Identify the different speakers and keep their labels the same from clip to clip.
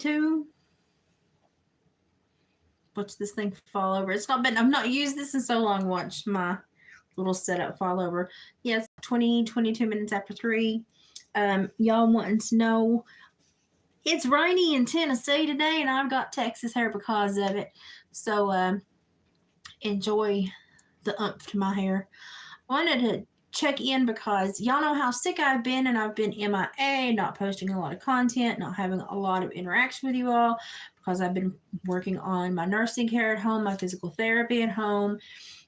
Speaker 1: to watch this thing fall over. It's not been, I've not used this in so long. Watch my little setup fall over. Yes, 22 minutes after 3. Y'all wanting to know, it's rainy in Tennessee today, and I've got Texas hair because of it. So enjoy the umph to my hair. I wanted to check in because y'all know how sick I've been, and I've been MIA, not posting a lot of content, not having a lot of interaction with you all because I've been working on my nursing care at home, my physical therapy at home,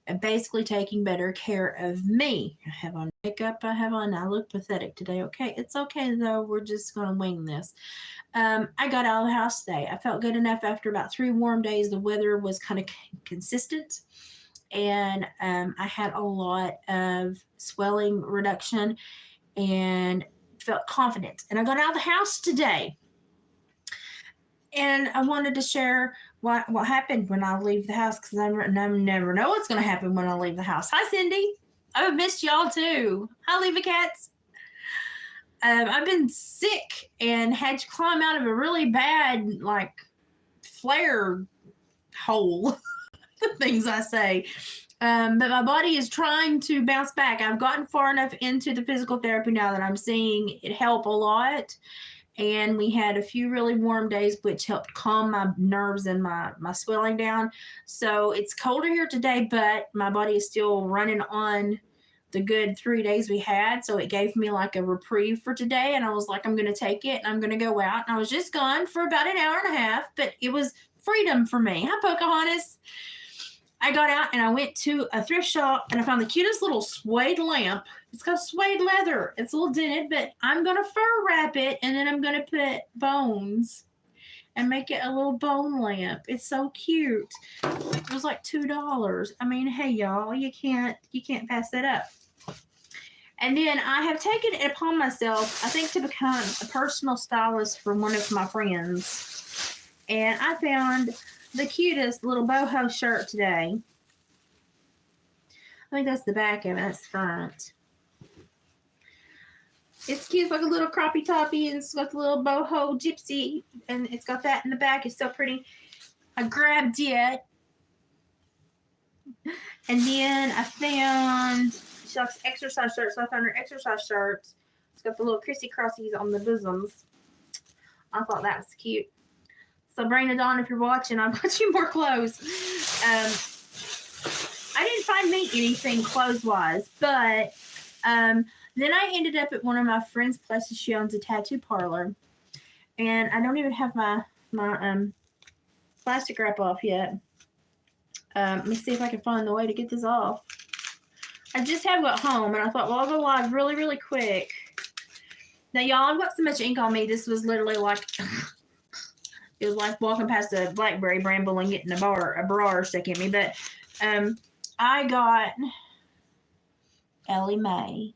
Speaker 1: and basically taking better care of me. I have on makeup, I look pathetic today. Okay, it's okay though. We're just going to wing this. I got out of the house today. I felt good enough after about 3 warm days. The weather was kind of consistent, and I had a lot of swelling reduction and felt confident. And I got out of the house today, and I wanted to share what happened when I leave the house because I never know what's going to happen when I leave the house. Hi, Cindy. I've missed y'all too. Hi, Leva Cats. I've been sick and had to climb out of a really bad, like, flare hole. The things I say. But my body is trying to bounce back. I've gotten far enough into the physical therapy now that I'm seeing it help a lot. And we had a few really warm days, which helped calm my nerves and my swelling down. So it's colder here today, but my body is still running on the good 3 days we had. So it gave me like a reprieve for today. And I was like, I'm going to take it and I'm going to go out. And I was just gone for about an hour and a half, but it was freedom for me. Hi, Pocahontas. I got out and I went to a thrift shop and I found the cutest little suede lamp. It's got suede leather. It's a little dented, but I'm going to fur wrap it and then I'm going to put bones and make it a little bone lamp. It's so cute. It was like $2. I mean, hey y'all, you can't pass that up. And then I have taken it upon myself, I think, to become a personal stylist for one of my friends. And I found the cutest little boho shirt today. I think that's the back of it. That's the front. It's cute. It's like a little croppy toppy, and it's got the little boho gypsy, and it's got that in the back. It's so pretty. I grabbed it. And then I found, she likes exercise shirts, so I found her exercise shirts. It's got the little crissy crossies on the bosoms. I thought that was cute. So bring it on if you're watching. I've got you more clothes. I didn't find me anything clothes-wise, but then I ended up at one of my friend's places. She owns a tattoo parlor, and I don't even have my plastic wrap off yet. Let me see if I can find the way to get this off. I just have got home, and I thought, well, I'll go live really, really quick. Now, y'all, I've got so much ink on me. This was literally like, it was like walking past a blackberry bramble and getting a bra stuck in me. But I got Ellie Mae.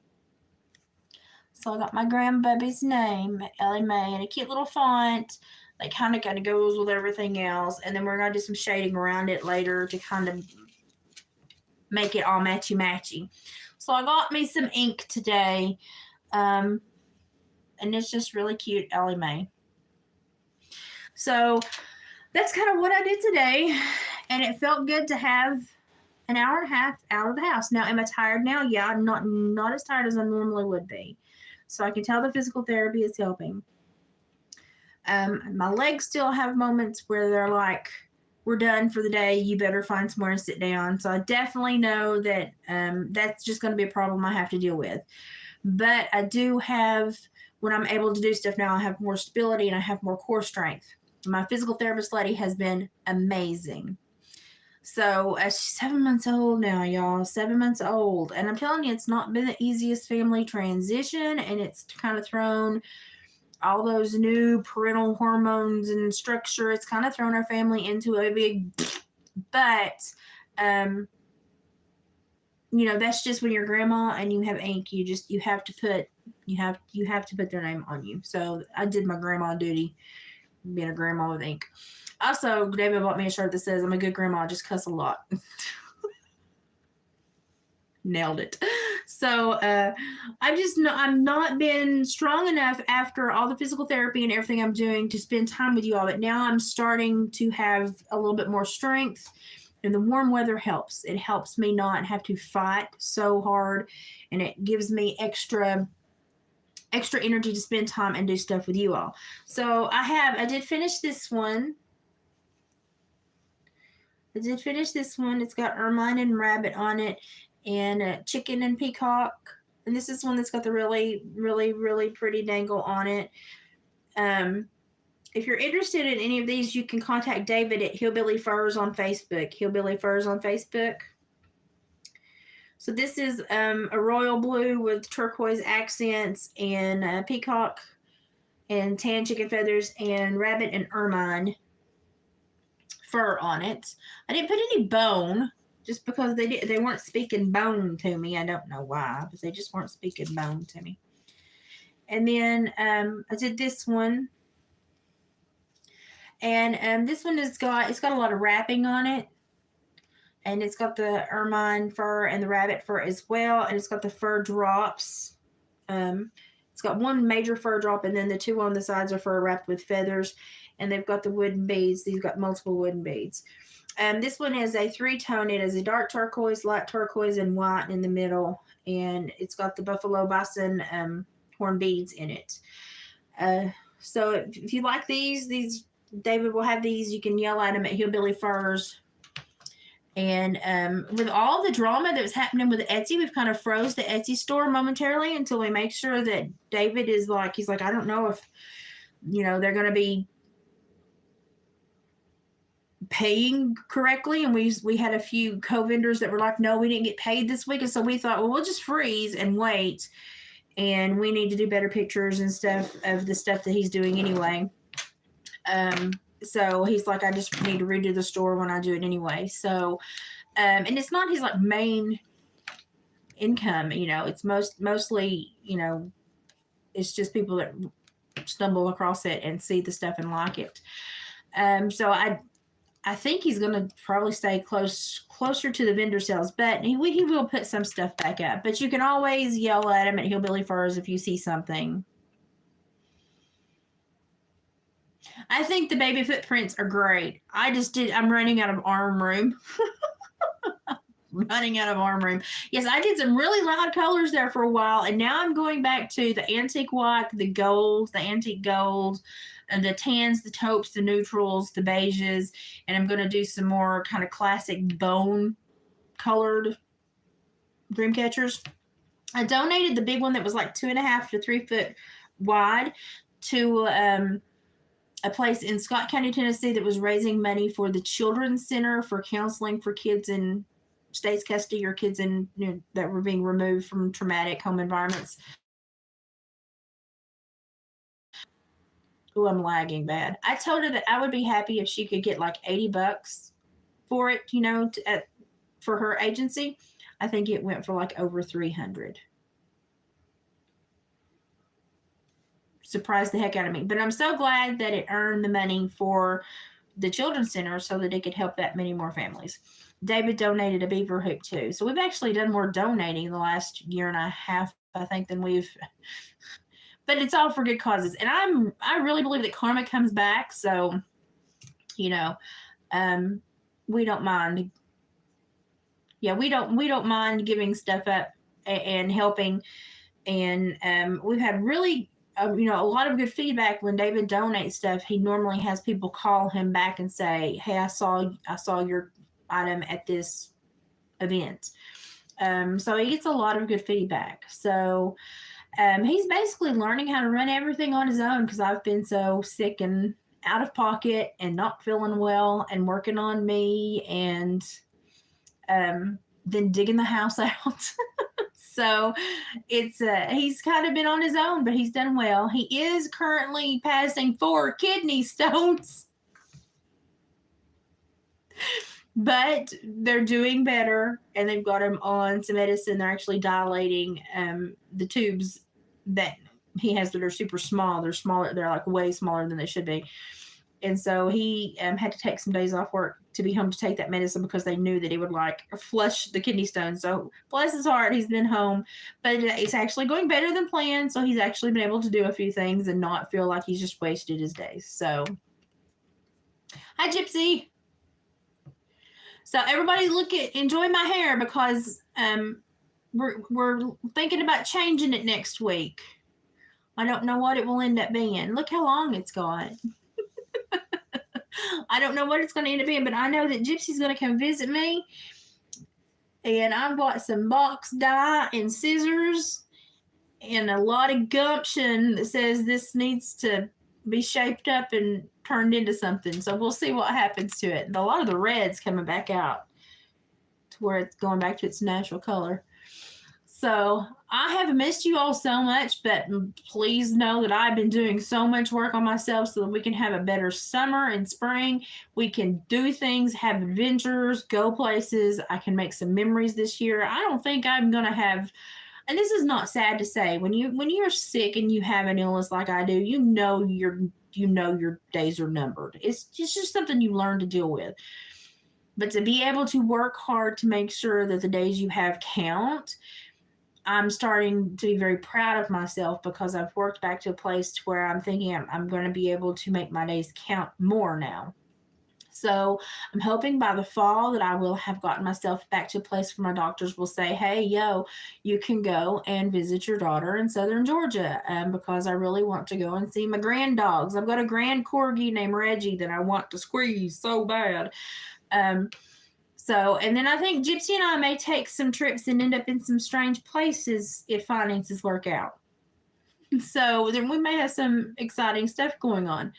Speaker 1: So I got my grandbaby's name, Ellie Mae, in a cute little font. Like, kind of goes with everything else. And then we're going to do some shading around it later to kind of make it all matchy-matchy. So I got me some ink today. And it's just really cute, Ellie Mae. So that's kind of what I did today. And it felt good to have an hour and a half out of the house. Now, am I tired now? Yeah, I'm not as tired as I normally would be. So I can tell the physical therapy is helping. My legs still have moments where they're like, we're done for the day. You better find somewhere to sit down. So I definitely know that that's just going to be a problem I have to deal with. But I do have, when I'm able to do stuff now, I have more stability and I have more core strength. My physical therapist lady has been amazing. So she's 7 months old now, y'all. 7 months old. And I'm telling you, it's not been the easiest family transition, and it's kind of thrown all those new parental hormones and structure. It's kind of thrown our family into a big, but, that's just when you're grandma and you have ink, you have to put their name on you. So I did my grandma duty, being a grandma with ink. Also, David bought me a shirt that says, I'm a good grandma, I just cuss a lot. Nailed it. So I'm not been strong enough after all the physical therapy and everything I'm doing to spend time with you all. But now I'm starting to have a little bit more strength, and the warm weather helps. It helps me not have to fight so hard, and it gives me extra energy to spend time and do stuff with you all. So I did finish this one. It's got ermine and rabbit on it, and chicken and peacock. And this is one that's got the really, really, really pretty dangle on it. If you're interested in any of these, you can contact David at Hillbilly Furs on Facebook. Hillbilly Furs on Facebook. So this is a royal blue with turquoise accents and peacock and tan chicken feathers and rabbit and ermine fur on it. I didn't put any bone just because they weren't speaking bone to me. I don't know why, but they just weren't speaking bone to me. And then I did this one. And this one it's got a lot of wrapping on it. And it's got the ermine fur and the rabbit fur as well. And it's got the fur drops. It's got one major fur drop, and then the two on the sides are fur wrapped with feathers. And they've got the wooden beads. They've got multiple wooden beads. This one is a 3-tone. It has a dark turquoise, light turquoise, and white in the middle. And it's got the buffalo bison horn beads in it. So if you like these David will have these. You can yell at him at Hillbilly Furs. And with all the drama that was happening with Etsy, we've kind of froze the Etsy store momentarily until we make sure that David is he's like, I don't know if, they're going to be paying correctly. And we had a few co-vendors that were like, no, we didn't get paid this week. And so we thought, well, we'll just freeze and wait. And we need to do better pictures and stuff of the stuff that he's doing anyway. So he's like, I just need to redo the store when I do it anyway. So, and it's not his main income, it's mostly, it's just people that stumble across it and see the stuff and like it. So I think he's going to probably stay closer to the vendor sales, but he will put some stuff back up. But you can always yell at him at Hillbilly Furs if you see something. I think the baby footprints are great. I'm running out of arm room. Yes, I did some really loud colors there for a while, and now I'm going back to the antique white, the antique gold, and the tans, the taupes, the neutrals, the beiges, and I'm going to do some more kind of classic bone colored dream catchers. I donated the big one that was 2.5 to 3 foot wide to a place in Scott County, Tennessee that was raising money for the Children's Center for counseling for kids in state's custody or kids in that were being removed from traumatic home environments. Oh, I'm lagging bad. I told her that I would be happy if she could get $80 for it, for her agency. I think it went for over $300. Surprised the heck out of me. But I'm so glad that it earned the money for the Children's Center so that it could help that many more families. David donated a beaver hoop too. So we've actually done more donating the last year and a half, I think, than we've. But it's all for good causes. And I really believe that karma comes back. So, we don't mind. Yeah, we don't mind giving stuff up and helping. And we've had really a lot of good feedback when David donates stuff. He normally has people call him back and say, hey, I saw your item at this event. So he gets a lot of good feedback. So he's basically learning how to run everything on his own because I've been so sick and out of pocket and not feeling well and working on me and then digging the house out. So it's he's kind of been on his own, but he's done well. He is currently passing 4 kidney stones, but they're doing better, and they've got him on some medicine. They're actually dilating the tubes that he has that are super small. They're smaller. They're way smaller than they should be. And so he had to take some days off work to be home to take that medicine because they knew that it would like flush the kidney stones. So bless his heart, he's been home, but it's actually going better than planned. So he's actually been able to do a few things and not feel like he's just wasted his days. So hi, Gypsy. So everybody enjoy my hair because we're thinking about changing it next week. I don't know what it will end up being. Look how long it's got. I don't know what it's going to end up being, but I know that Gypsy's going to come visit me. And I've got some box dye and scissors and a lot of gumption that says this needs to be shaped up and turned into something. So we'll see what happens to it. A lot of the red's coming back out to where it's going back to its natural color. So I have missed you all so much, but please know that I've been doing so much work on myself so that we can have a better summer and spring. We can do things, have adventures, go places. I can make some memories this year. I don't think I'm going to have, and this is not sad to say, when you're sick and you have an illness like I do, you know your days are numbered. It's just something you learn to deal with. But to be able to work hard to make sure that the days you have count, I'm starting to be very proud of myself because I've worked back to a place where I'm thinking I'm going to be able to make my days count more now. So I'm hoping by the fall that I will have gotten myself back to a place where my doctors will say, hey, you can go and visit your daughter in Southern Georgia because I really want to go and see my grand dogs. I've got a grand corgi named Reggie that I want to squeeze so bad. So, and then I think Gypsy and I may take some trips and end up in some strange places if finances work out. So then we may have some exciting stuff going on.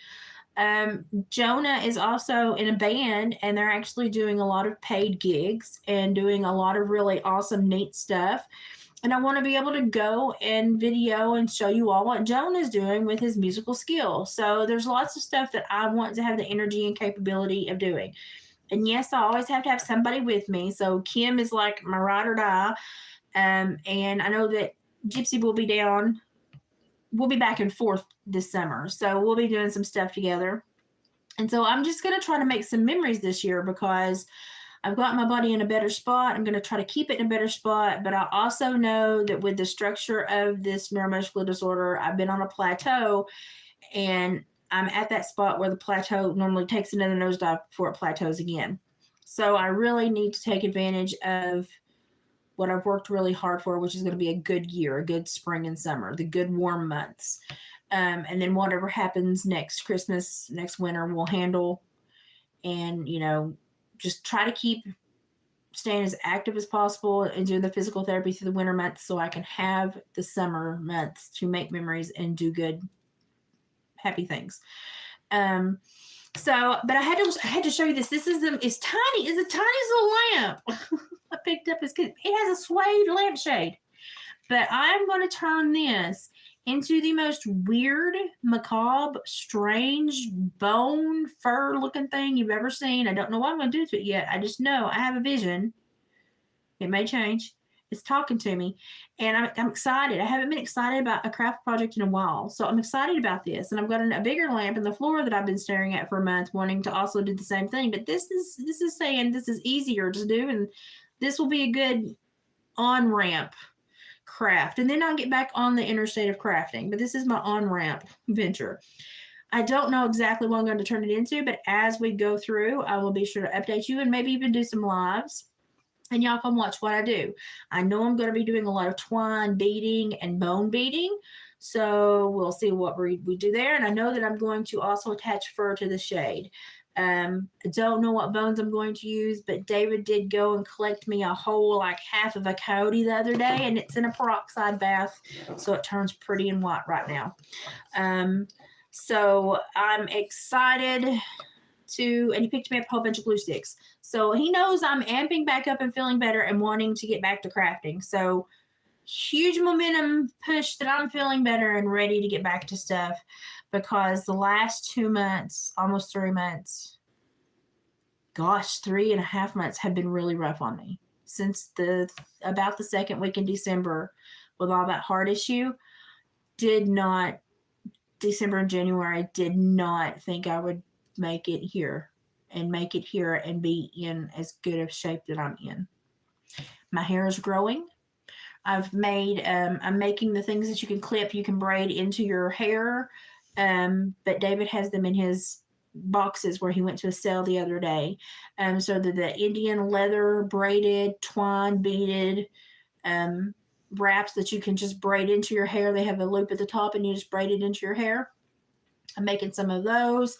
Speaker 1: Jonah is also in a band and they're actually doing a lot of paid gigs and doing a lot of really awesome, neat stuff. And I want to be able to go and video and show you all what Jonah's doing with his musical skill. So there's lots of stuff that I want to have the energy and capability of doing. And yes, I always have to have somebody with me. So Kim is like my ride or die. And I know that Gypsy will be down. We'll be back and forth this summer. So we'll be doing some stuff together. And so I'm just going to try to make some memories this year because I've got my body in a better spot. I'm going to try to keep it in a better spot. But I also know that with the structure of this neuromuscular disorder, I've been on a plateau and I'm at that spot where the plateau normally takes another nosedive before it plateaus again. So I really need to take advantage of what I've worked really hard for, which is going to be a good year, a good spring and summer, the good warm months. And then whatever happens next Christmas, next winter, we'll handle and, just try to keep staying as active as possible and doing the physical therapy through the winter months so I can have the summer months to make memories and do good happy things. But I had to show you this. This is it's tiny. It's the tiniest little lamp. I picked up this. It has a suede lampshade. But I'm going to turn this into the most weird, macabre, strange, bone, fur-looking thing you've ever seen. I don't know what I'm going to do to it yet. I just know I have a vision. It may change. It's talking to me, and I'm excited. I haven't been excited about a craft project in a while, so I'm excited about this. And I've got a bigger lamp in the floor that I've been staring at for a month, wanting to also do the same thing. But this is saying this is easier to do, and this will be a good on-ramp craft. And then I'll get back on the interstate of crafting. But this is my on-ramp venture. I don't know exactly what I'm going to turn it into, but as we go through, I will be sure to update you and maybe even do some lives. And y'all come watch what I do. I know I'm going to be doing a lot of twine beading and bone beading. So we'll see what we do there. And I know that I'm going to also attach fur to the shade. I don't know what bones I'm going to use, but David did go and collect me a whole half of a coyote the other day, and it's in a peroxide bath. So it turns pretty and white right now. So I'm excited and he picked me up a whole bunch of glue sticks. So he knows I'm amping back up and feeling better and wanting to get back to crafting. So huge momentum push that I'm feeling better and ready to get back to stuff because the last 2 months, almost 3 months, 3.5 months have been really rough on me. Since about the second week in December with all that heart issue, December and January, I did not think I would make it here and be in as good of shape that I'm in. My hair is growing. I'm making the things that you can clip, you can braid into your hair. But David has them in his boxes where he went to a sale the other day. So the Indian leather braided, twine beaded, um, wraps that you can just braid into your hair. They have a loop at the top and you just braid it into your hair. I'm making some of those.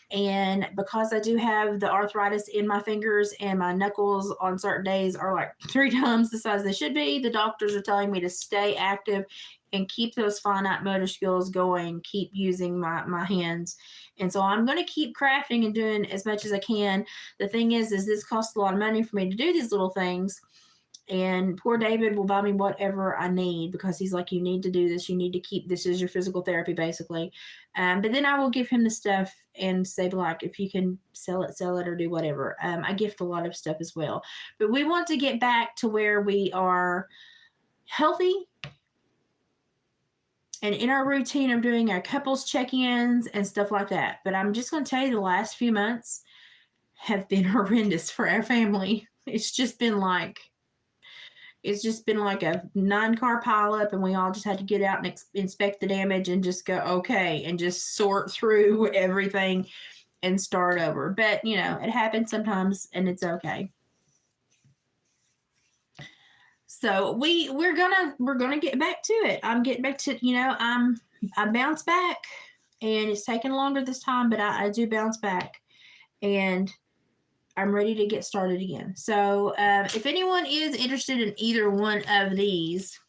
Speaker 1: And because I do have the arthritis in my fingers and my knuckles on certain days are like 3 times the size they should be, the doctors are telling me to stay active and keep those finite motor skills going, keep using my hands. And so I'm going to keep crafting and doing as much as I can. The thing is this costs a lot of money for me to do these little things. And poor David will buy me whatever I need because he's like, you need to do this. You need to keep this as your physical therapy, basically. But then I will give him the stuff and say, like, if you can sell it or do whatever. I gift a lot of stuff as well. But we want to get back to where we are healthy and in our routine of doing our couples check-ins and stuff like that. But I'm just going to tell you the last few months have been horrendous for our family. It's just been like a 9-car pileup, and we all just had to get out and inspect the damage and just go, okay, and just sort through everything and start over. But, it happens sometimes, and it's okay. So we're gonna get back to it. I'm getting back to, I bounce back, and it's taking longer this time, but I do bounce back, and I'm ready to get started again. So if anyone is interested in either one of these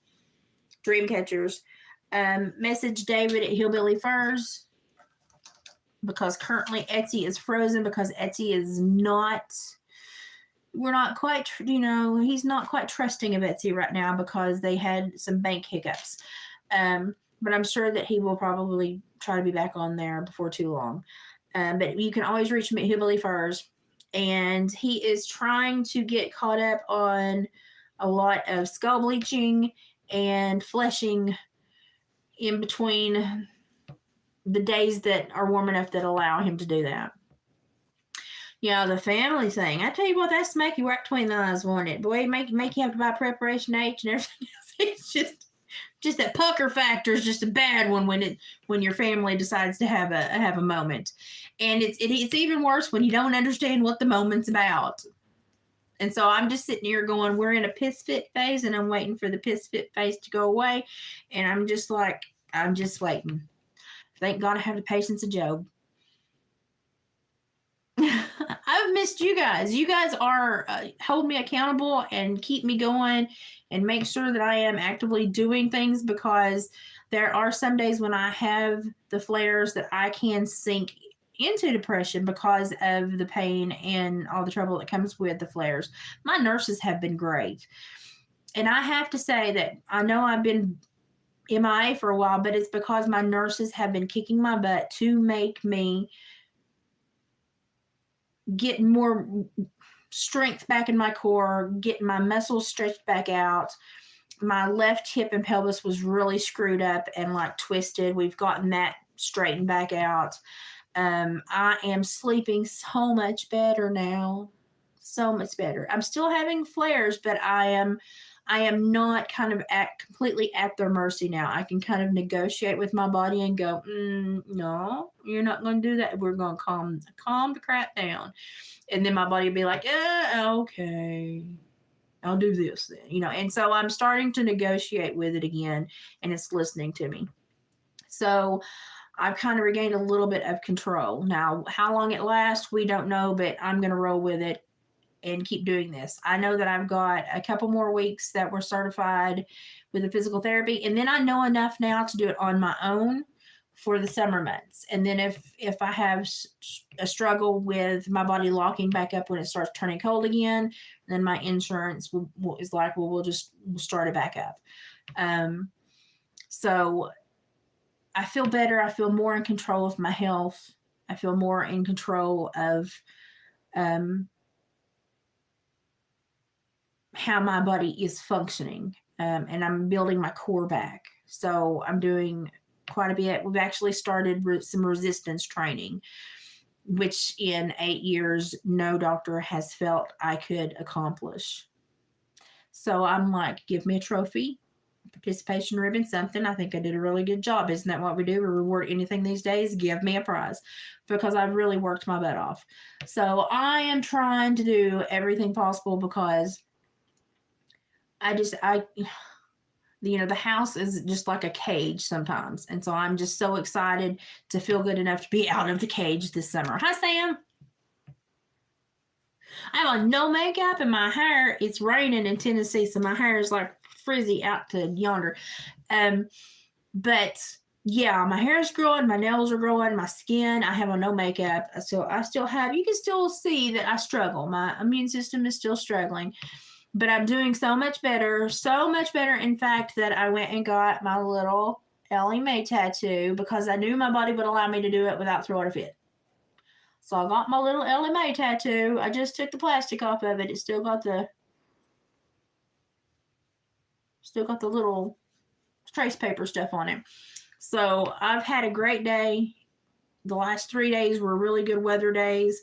Speaker 1: dream catchers, message David at Hillbilly Furs, because currently Etsy is frozen because Etsy is not, we're not quite, he's not quite trusting of Etsy right now because they had some bank hiccups. But I'm sure that he will probably try to be back on there before too long. But you can always reach him at Hillbilly Furs. And he is trying to get caught up on a lot of skull bleaching and fleshing in between the days that are warm enough that allow him to do that. The family thing. I tell you what, that's make you right between the eyes, won't it? Boy, make you have to buy preparation H and everything else. It's just that pucker factor is just a bad one when your family decides to have a moment. And it's even worse when you don't understand what the moment's about. And so I'm just sitting here going, we're in a piss fit phase, and I'm waiting for the piss fit phase to go away. And I'm just waiting. Thank God I have the patience of Job. I've missed you guys. You guys are hold me accountable and keep me going and make sure that I am actively doing things, because there are some days when I have the flares that I can sink into depression because of the pain and all the trouble that comes with the flares. My nurses have been great. And I have to say that I know I've been MIA for a while, but it's because my nurses have been kicking my butt to make me get more strength back in my core, getting my muscles stretched back out. My left hip and pelvis was really screwed up and like twisted. We've gotten that straightened back out. I am sleeping so much better now. So much better. I'm still having flares, but I am not kind of completely at their mercy now. I can kind of negotiate with my body and go, no, you're not going to do that. We're going to calm the crap down. And then my body will be like, okay, I'll do this then, And so I'm starting to negotiate with it again, and it's listening to me. So I've kind of regained a little bit of control. Now, how long it lasts, we don't know, but I'm going to roll with it and keep doing this. I know that I've got a couple more weeks that we're certified with the physical therapy, and then I know enough now to do it on my own for the summer months. And then if I have a struggle with my body locking back up when it starts turning cold again, then my insurance is like, well, we'll start it back up. So I feel better. I feel more in control of my health. I feel more in control of how my body is functioning. And I'm building my core back. So I'm doing quite a bit. We've actually started some resistance training. which in 8 years, no doctor has felt I could accomplish. So I'm like, give me a trophy, participation ribbon, something. I think I did a really good job. Isn't that what we do? We reward anything these days. Give me a prize because I've really worked my butt off. So I am trying to do everything possible because I the house is just like a cage sometimes. And so I'm just so excited to feel good enough to be out of the cage this summer. Hi, Sam. I have on no makeup and my hair, it's raining in Tennessee, so my hair is like frizzy out to yonder. But yeah, my hair is growing, my nails are growing, my skin, I have on no makeup. So I still have, you can still see that I struggle. My immune system is still struggling, but I'm doing so much better, in fact, that I went and got my little Ellie Mae tattoo because I knew my body would allow me to do it without throwing a fit. So I got my little Ellie Mae tattoo. I just took the plastic off of it. It still got the little trace paper stuff on it. So I've had a great day. The last 3 days were really good weather days.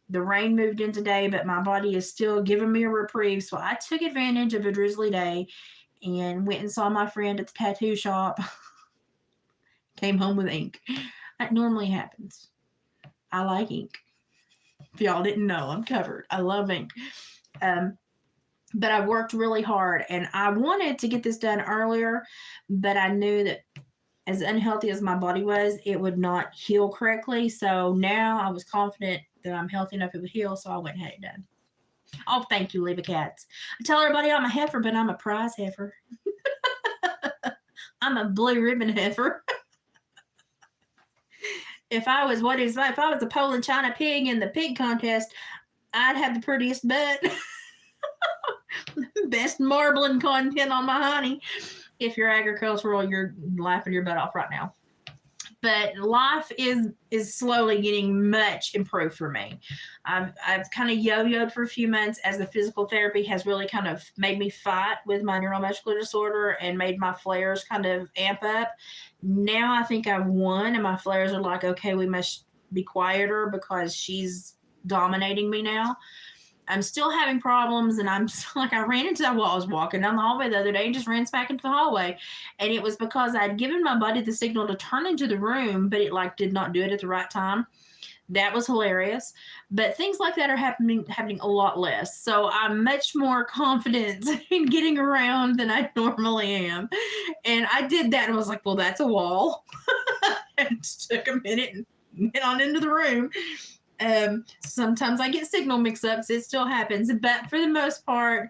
Speaker 1: The rain moved in today, but my body is still giving me a reprieve. So I took advantage of a drizzly day and went and saw my friend at the tattoo shop. Came home with ink. That normally happens. I like ink. If y'all didn't know, I'm covered. I love ink. But I worked really hard and I wanted to get this done earlier, but I knew that as unhealthy as my body was, it would not heal correctly. So now I was confident that I'm healthy enough it would heal, so I went and had it done. Oh, thank you, Leva Cats. I tell everybody I'm a heifer, but I'm a prize heifer. I'm a blue ribbon heifer. If I was a Poland China pig in the pig contest, I'd have the prettiest butt. Best marbling content on my honey. If you're agricultural, you're laughing your butt off right now. But life is slowly getting much improved for me. I've kind of yo-yoed for a few months as the physical therapy has really kind of made me fight with my neuromuscular disorder and made my flares kind of amp up. Now I think I've won and my flares are like, okay, we must be quieter because she's dominating me now. I'm still having problems and I'm like, I ran into that while I was walking down the hallway the other day and just ran back into the hallway. And it was because I'd given my body the signal to turn into the room, but it like did not do it at the right time. That was hilarious. But things like that are happening a lot less. So I'm much more confident in getting around than I normally am. And I did that and was like, well, that's a wall. And took a minute and went on into the room. Sometimes I get signal mix-ups. It still happens. But for the most part,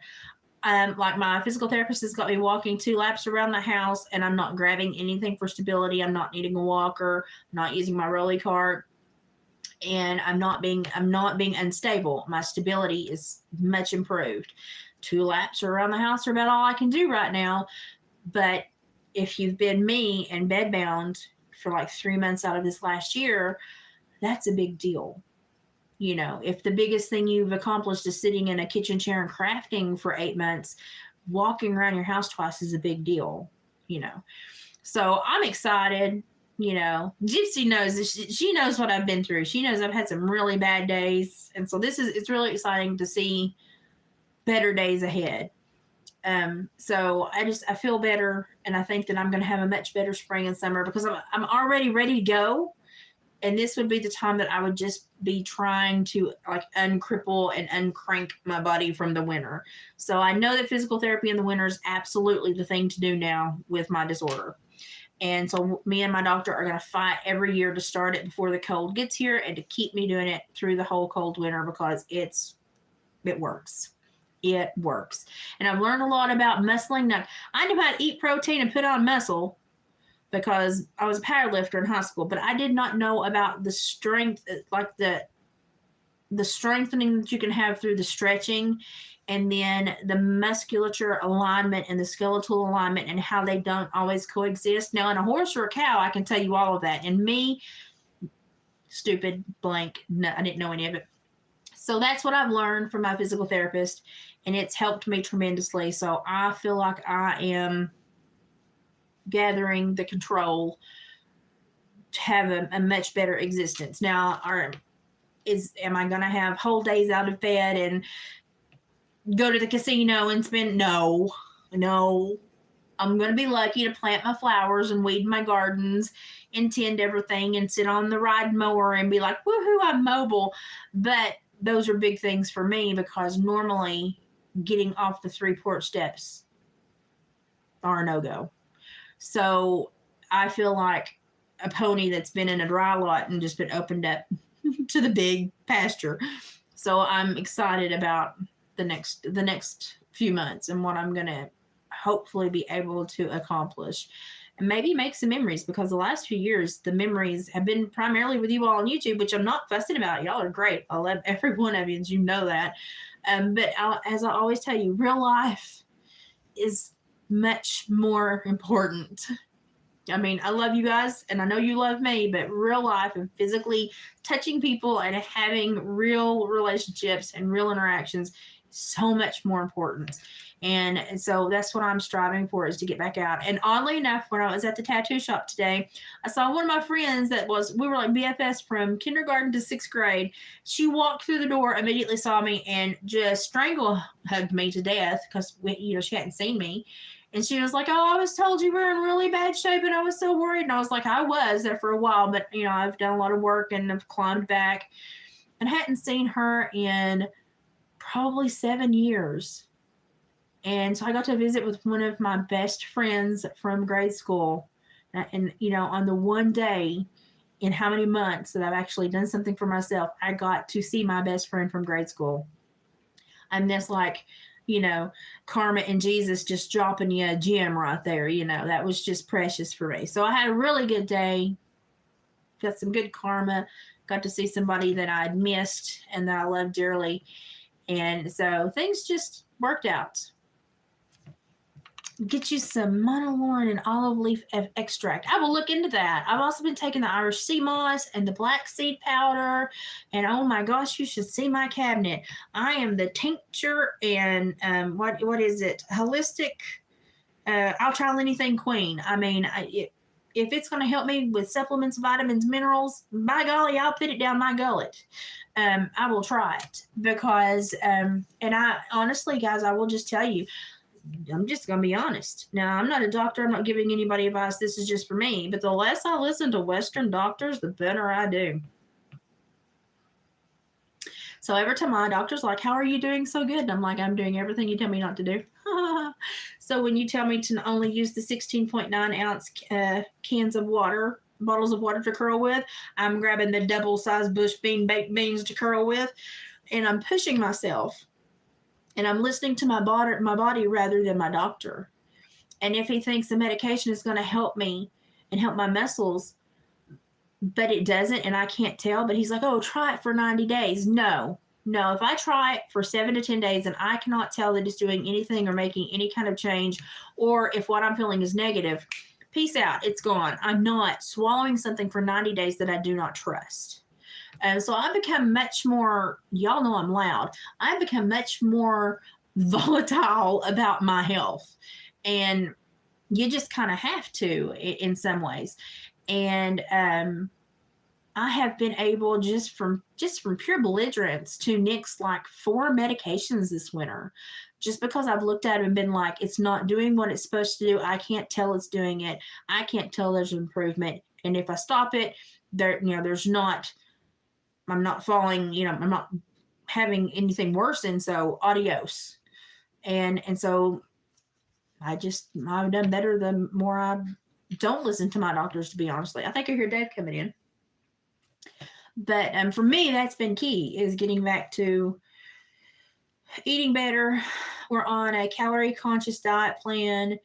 Speaker 1: like my physical therapist has got me walking 2 laps around the house and I'm not grabbing anything for stability. I'm not needing a walker, I'm not using my rolly cart. And I'm not being unstable. My stability is much improved. 2 laps around the house are about all I can do right now. But if you've been me and bedbound for like 3 months out of this last year, that's a big deal. You know, if the biggest thing you've accomplished is sitting in a kitchen chair and crafting for 8 months, walking around your house twice is a big deal, you know. So I'm excited. You know, Gypsy knows this. She knows what I've been through. She knows I've had some really bad days. And so it's really exciting to see better days ahead. So I feel better. And I think that I'm going to have a much better spring and summer because I'm already ready to go. And this would be the time that I would just be trying to like uncripple and uncrank my body from the winter. So I know that physical therapy in the winter is absolutely the thing to do now with my disorder. And so me and my doctor are going to fight every year to start it before the cold gets here and to keep me doing it through the whole cold winter because it works. It works. And I've learned a lot about muscling. Now, I knew how to eat protein and put on muscle because I was a power lifter in high school, but I did not know about the strength, like the strengthening that you can have through the stretching and then the musculature alignment and the skeletal alignment and how they don't always coexist. Now, in a horse or a cow, I can tell you all of that. And me, stupid, blank, no, I didn't know any of it. So that's what I've learned from my physical therapist, and it's helped me tremendously. So I feel like I am gathering the control to have a much better existence. Now, am I going to have whole days out of bed and go to the casino and spend? No. I'm going to be lucky to plant my flowers and weed my gardens and tend everything and sit on the ride mower and be like, woohoo, I'm mobile. But those are big things for me because normally getting off the 3 porch steps are a no-go. So I feel like a pony that's been in a dry lot and just been opened up to the big pasture. So I'm excited about the next few months and what I'm going to hopefully be able to accomplish and maybe make some memories, because the last few years the memories have been primarily with you all on YouTube, which I'm not fussing about. Y'all are great. I love every one of you, and you know that. But as I always tell you, real life is much more important. I mean, I love you guys and I know you love me, but real life and physically touching people and having real relationships and real interactions is so much more important. And so that's what I'm striving for, is to get back out. And oddly enough, when I was at the tattoo shop today, I saw one of my friends we were like BFS from kindergarten to 6th grade. She walked through the door, immediately saw me, and just strangle hugged me to death because, she hadn't seen me. And she was like, oh, I was told you were in really bad shape and I was so worried. And I was like, I was there for a while, but, I've done a lot of work and I've climbed back, and hadn't seen her in probably 7 years. And so I got to visit with one of my best friends from grade school. And on the one day in how many months that I've actually done something for myself, I got to see my best friend from grade school. And that's like, karma and Jesus just dropping you a gem right there. That was just precious for me. So I had a really good day, got some good karma, got to see somebody that I'd missed and that I loved dearly. And so things just worked out. Get you some monolaurin and olive leaf extract. I will look into that. I've also been taking the Irish sea moss and the black seed powder. And oh my gosh, you should see my cabinet. I am the tincture and what is it? Holistic. I'll try anything queen. I mean, if it's going to help me with supplements, vitamins, minerals, by golly, I'll put it down my gullet. I will try it because, and I honestly, guys, I will just tell you, I'm just going to be honest. Now, I'm not a doctor. I'm not giving anybody advice. This is just for me. But the less I listen to Western doctors, the better I do. So every time my doctor's like, how are you doing so good? And I'm like, I'm doing everything you tell me not to do. So when you tell me to only use the 16.9 ounce bottles of water to curl with, I'm grabbing the double-sized bush bean baked beans to curl with. And I'm pushing myself. And I'm listening to my body rather than my doctor. And if he thinks the medication is going to help me and help my muscles, but it doesn't, and I can't tell, but he's like, oh, try it for 90 days. No, if I try it for 7 to 10 days and I cannot tell that it's doing anything or making any kind of change, or if what I'm feeling is negative, peace out, it's gone. I'm not swallowing something for 90 days that I do not trust. And so I've become much more, y'all know I'm loud, I've become much more volatile about my health. And you just kind of have to in some ways. And I have been able, just from pure belligerence, to nix like 4 medications this winter, just because I've looked at it and been like, it's not doing what it's supposed to do. I can't tell it's doing it. I can't tell there's improvement. And if I stop it, I'm not falling, I'm not having anything worse. And so adios. And so I've done better the more I don't listen to my doctors, to be honestly. I think I hear Dave coming in. But for me, that's been key, is getting back to eating better. We're on a calorie conscious diet plan.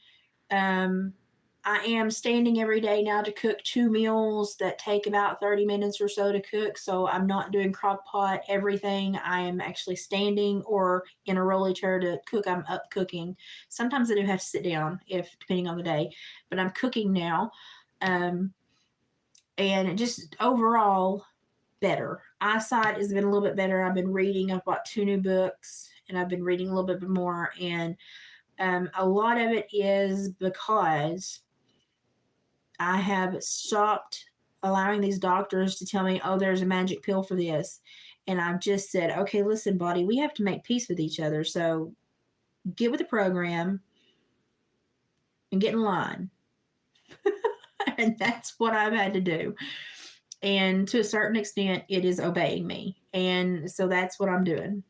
Speaker 1: I am standing every day now to cook 2 meals that take about 30 minutes or so to cook. So I'm not doing crock pot everything. I am actually standing or in a rolly chair to cook. I'm up cooking. Sometimes I do have to sit down, depending on the day, but I'm cooking now. And just overall better. Eyesight has been a little bit better. I've been reading. I've bought 2 new books and I've been reading a little bit more. And a lot of it is because I have stopped allowing these doctors to tell me, oh, there's a magic pill for this. And I've just said, okay, listen, body, we have to make peace with each other. So get with the program and get in line. And that's what I've had to do. And to a certain extent, it is obeying me. And so that's what I'm doing.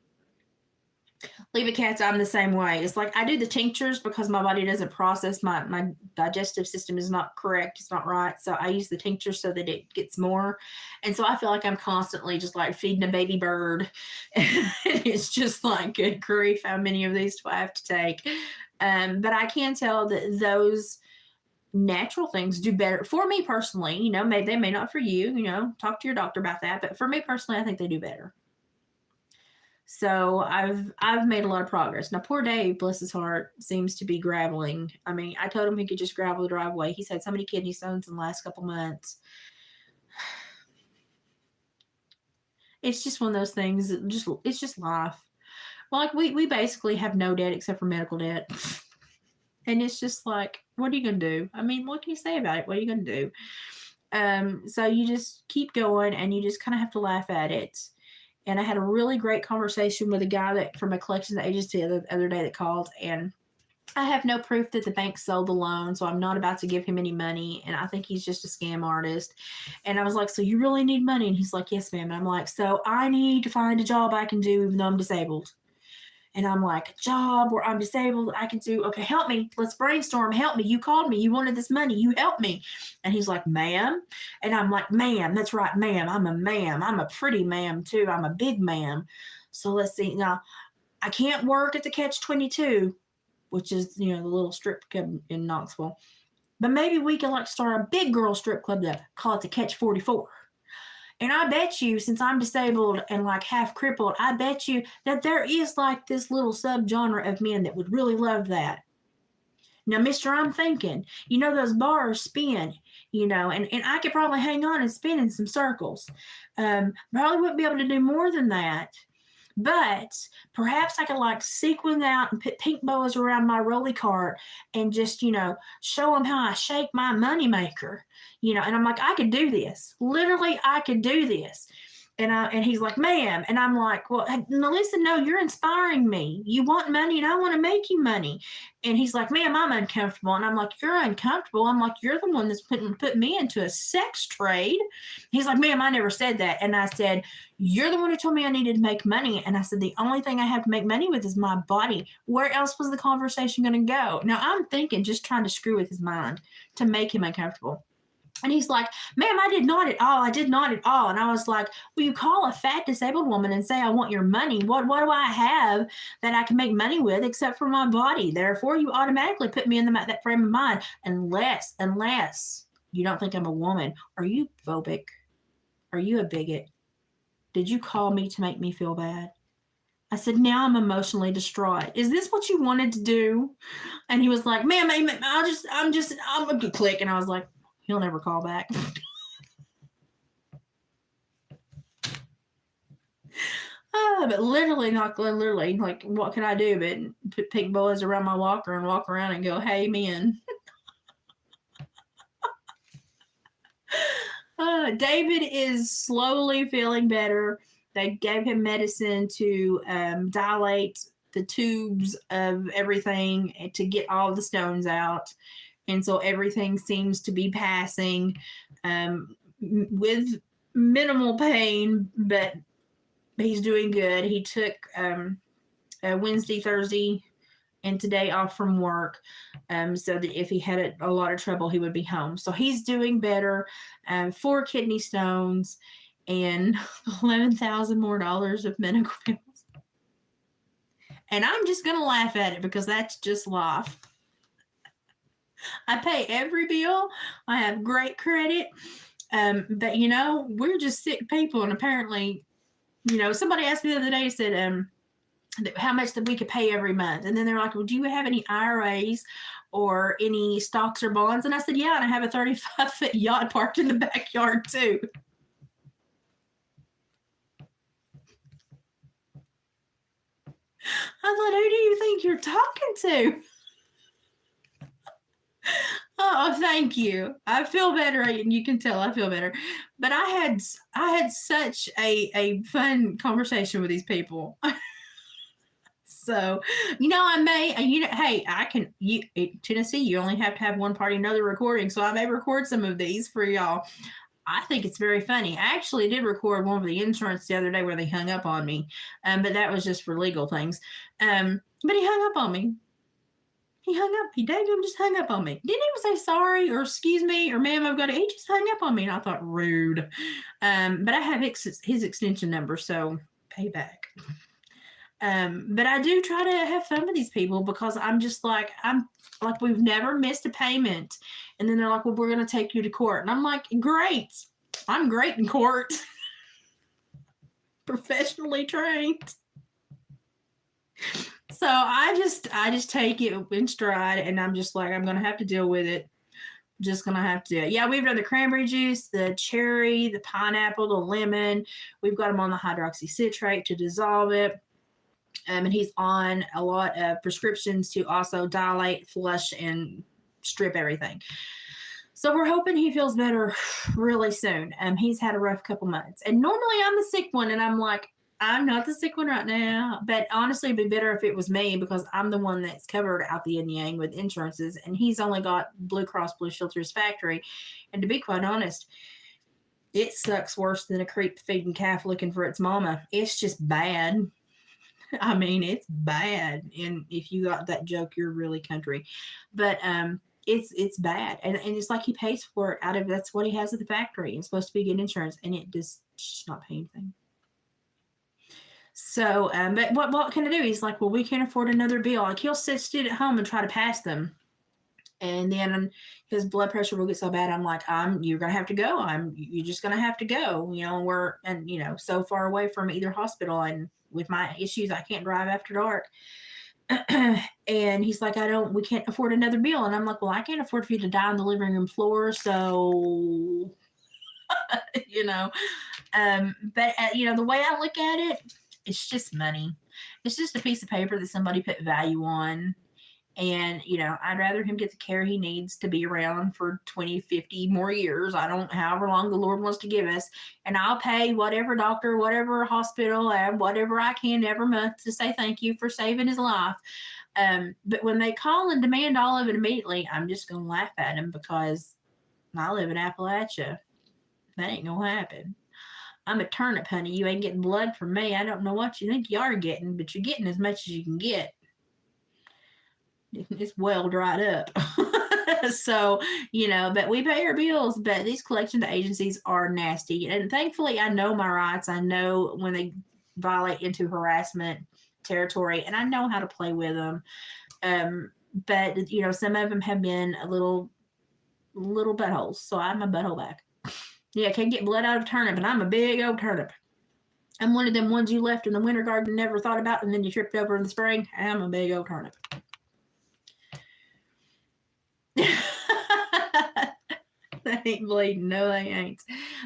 Speaker 1: Leave it cats, I'm the same way. It's like I do the tinctures because my body doesn't process, my digestive system is not correct. It's not right. So I use the tincture so that it gets more. And so I feel like I'm constantly just like feeding a baby bird. And it's just like, good grief, how many of these do I have to take? But I can tell that those natural things do better for me personally. You know, they may not for you, you know, talk to your doctor about that. But for me personally, I think they do better. So I've made a lot of progress. Now, poor Dave, bless his heart, seems to be graveling. I mean, I told him he could just gravel the driveway. He's had so many kidney stones in the last couple months. It's just one of those things. It's just life. Well, like we basically have no debt except for medical debt, and it's just like, what are you gonna do? I mean, what can you say about it? What are you gonna do? So you just keep going, and you just kind of have to laugh at it. And I had a really great conversation with a guy that from a collections agency the other day that called, and I have no proof that the bank sold the loan, so I'm not about to give him any money. And I think he's just a scam artist. And I was like, so you really need money? And he's like, yes, ma'am. And I'm like, so I need to find a job I can do even though I'm disabled. And I'm like, a job where I'm disabled, I can do, okay, help me. Let's brainstorm. Help me. You called me. You wanted this money. You help me. And he's like, ma'am. And I'm like, ma'am, that's right, ma'am. I'm a ma'am. I'm a pretty ma'am, too. I'm a big ma'am. So let's see. Now, I can't work at the Catch 22, which is, you know, the little strip club in Knoxville. But maybe we could like start a big girl strip club to call it the Catch 44. And I bet you, since I'm disabled and like half crippled, I bet you that there is like this little subgenre of men that would really love that. Now, mister, I'm thinking, you know, those bars spin, you know, and I could probably hang on and spin in some circles. Probably wouldn't be able to do more than that. But perhaps I could like sequin out and put pink boas around my rolly cart and just, you know, show them how I shake my moneymaker, you know. And I'm like, I could do this. Literally, I could do this. And he's like, ma'am. And I'm like, well, Melissa, no, you're inspiring me. You want money and I want to make you money. And he's like, ma'am, I'm uncomfortable. And I'm like, you're uncomfortable. I'm like, you're the one that's put me into a sex trade. He's like, ma'am, I never said that. And I said, you're the one who told me I needed to make money. And I said, the only thing I have to make money with is my body. Where else was the conversation going to go? Now I'm thinking, just trying to screw with his mind to make him uncomfortable. And he's like, ma'am, I did not at all. I did not at all. And I was like, well, you call a fat disabled woman and say, I want your money. What do I have that I can make money with except for my body? Therefore, you automatically put me in that frame of mind unless you don't think I'm a woman. Are you phobic? Are you a bigot? Did you call me to make me feel bad? I said, now I'm emotionally distraught. Is this what you wanted to do? And he was like, ma'am, I'm a good click. And I was like, he'll never call back. But literally, not literally, like, what can I do but put pink boas around my walker and walk around and go, hey, men. David is slowly feeling better. They gave him medicine to dilate the tubes of everything to get all the stones out. And so everything seems to be passing with minimal pain, but he's doing good. He took Wednesday, Thursday, and today off from work so that if he had a lot of trouble, he would be home. So he's doing better. 4 kidney stones and $11,000 more of medical bills. And I'm just going to laugh at it because that's just life. I pay every bill. I have great credit. But, you know, we're just sick people. And apparently, you know, somebody asked me the other day, said, how much that we could pay every month. And then they're like, well, do you have any IRAs or any stocks or bonds? And I said, yeah, and I have a 35-foot yacht parked in the backyard too. I thought, who do you think you're talking to? Oh, thank you. I feel better, and you can tell I feel better. But I had such a fun conversation with these people. So, I may, hey, Tennessee, you only have to have one party know the recording. So I may record some of these for y'all. I think it's very funny. I actually did record one with the insurance the other day where they hung up on me. But that was just for legal things. But he hung up on me. He hung up. He daggum just hung up on me. Didn't even say sorry or excuse me or ma'am, I've got it. He just hung up on me, and I thought rude. But I have his extension number, so payback. But I do try to have fun with these people because I'm like, we've never missed a payment. And then they're like, well, we're going to take you to court. And I'm like, great. I'm great in court. Professionally trained. So I just take it in stride, and I'm just like, I'm going to have to deal with it. Just going to have to do it. Yeah, we've done the cranberry juice, the cherry, the pineapple, the lemon. We've got them on the hydroxycitrate to dissolve it. And he's on a lot of prescriptions to also dilate, flush, and strip everything. So we're hoping he feels better really soon. He's had a rough couple months. And normally I'm the sick one, and I'm like, I'm not the sick one right now. But honestly, it'd be better if it was me because I'm the one that's covered out the yin yang with insurances. And he's only got Blue Cross Blue Shield's factory. And to be quite honest, it sucks worse than a creep feeding calf looking for its mama. It's just bad. I mean, it's bad. And if you got that joke, you're really country. But it's bad. And it's like he pays for it out of, that's what he has at the factory. It's supposed to be good insurance, and it just not pay anything. So, but what can I do? He's like, well, we can't afford another bill. Like, he'll sit at home and try to pass them. And then his blood pressure will get so bad. I'm like, you're going to have to go. You're just going to have to go. We're, so far away from either hospital, and with my issues, I can't drive after dark. And he's like, we can't afford another bill. And I'm like, well, I can't afford for you to die on the living room floor. So, but the way I look at it, it's just money. It's just a piece of paper that somebody put value on. And, I'd rather him get the care he needs to be around for 20, 50 more years. However long the Lord wants to give us. And I'll pay whatever doctor, whatever hospital, whatever I can every month to say thank you for saving his life. But when they call and demand all of it immediately, I'm just going to laugh at them because I live in Appalachia. That ain't going to happen. I'm a turnip, honey. You ain't getting blood from me. I don't know what you think you are getting, but you're getting as much as you can get. It's well dried up. So, but we pay our bills, but these collection agencies are nasty. And thankfully, I know my rights. I know when they violate into harassment territory, and I know how to play with them. But, some of them have been a little buttholes. So I'm a butthole back. Yeah, I can't get blood out of turnip, and I'm a big old turnip. I'm one of them ones you left in the winter garden, never thought about, and then you tripped over in the spring. I'm a big old turnip. They ain't bleeding. No, they ain't.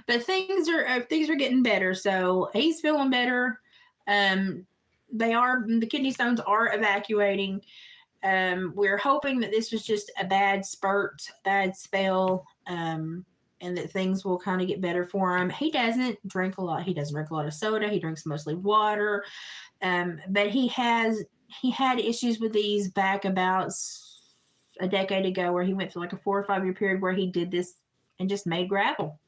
Speaker 1: But things are getting better. So he's feeling better. The kidney stones are evacuating. We're hoping that this was just a bad spell, and that things will kind of get better for him. He doesn't drink a lot. He doesn't drink a lot of soda. He drinks mostly water. But he had issues with these back about a decade ago, where he went through like a 4 or 5 year period where he did this and just made gravel,